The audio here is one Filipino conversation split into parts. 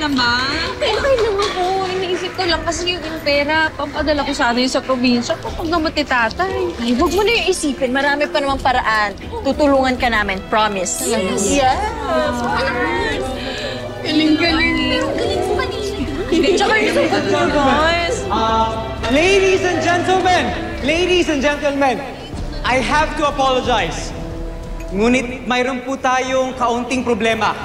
naman? Okay lang ako. Iniisip ko lang kasi yung pera, pampadala ko sana yun sa probinsya kapag namatay tatay. Ay, huwag mo na yung isipin. Marami pa namang paraan. Tutulungan ka namin. Promise. Yes! Galing-galing. Galing mo kanina. Tsaka yung sagot mo, guys. Ladies and gentlemen, I have to apologize. Ngunit mayroon po tayong kaunting problema.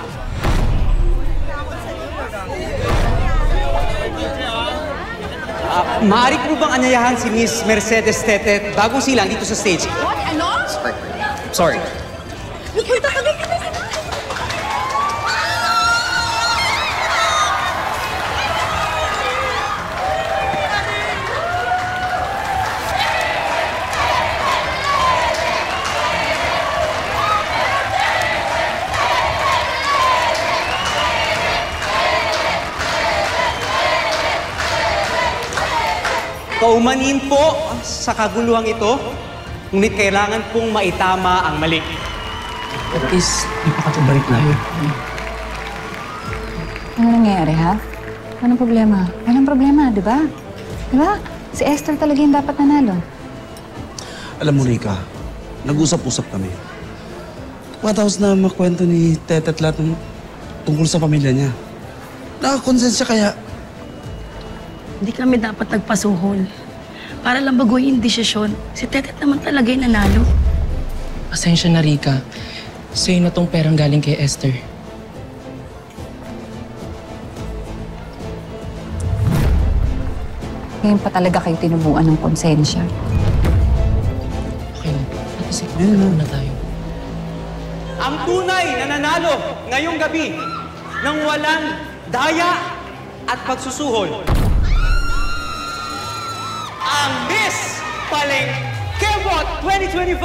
Maaari po bang anyayahan si Miss Mercedes Tetet bagong silang dito sa stage? What? Ano? Sorry. Kaumanin po sa kaguluhang ito, ngunit kailangan pong maitama ang mali. At least, ipakatubalik na. Ano nangyayari, ha? Anong problema? Walang problema, di ba? Di ba? Si Esther talaga yung dapat nanalo. Alam mo, Rika, nag-usap-usap kami. Matapos na makwento ni Tete at lahat tungkol sa pamilya niya. Nakakonsensya kaya. Hindi kami dapat nagpasuhol. Para lang baguhin yung desisyon. Si Tetet naman talaga yung nanalo. Pasensya na, Rika. Sa'yo na tong perang galing kay Esther. Ngayon pa talaga kayo tinubuan ng konsensya. Okay lang. At least ikaw na tayo. Ang tunay na nanalo ngayong gabi ng walang daya at pagsusuhol. Ang Miss Palengkebot 2025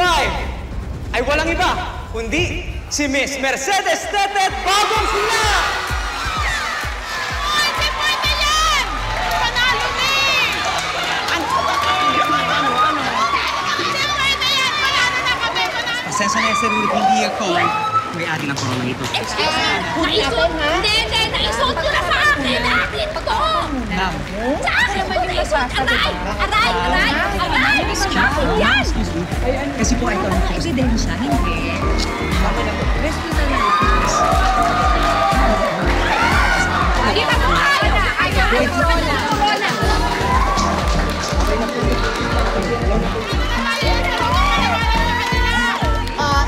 ay walang iba kundi si Miss Mercedes Tetet Bagong Sila! Pwede yan! Panalo na eh! Ano? Hindi pwede yan! Panalo na kami! Pasensya na Esther, hindi ako may atin ang corona ito. Hindi! Naisuot ko na sa akin! Akin to! Ma'am. Sa akin mo naisuot! Aray! Yan! Kasi po ito ang Ebidensya, hindi. Hindi pa ko kaya na! Ayaw! Corona!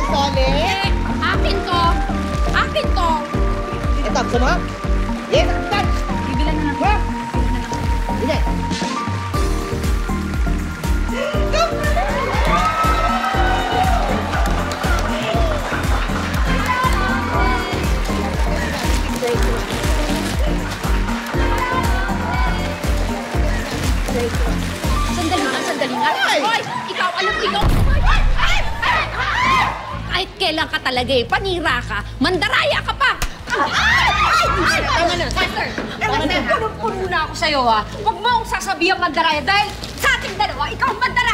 Sole? Akin to! Akin to! Ito, gusto mo? Yes, touch! Bibilan na lang. Hindi. Sandali nga. Hoy! Ikaw, alam mo, ikaw! Kahit kailan ka talaga eh, panira ka, mandaraya ka pa! Tama na, sir! Punong-puno na ako sa'yo, ha? Huwag mo akong sasabihan mandaraya dahil sa ating dalawa, ikaw ang mandaraya!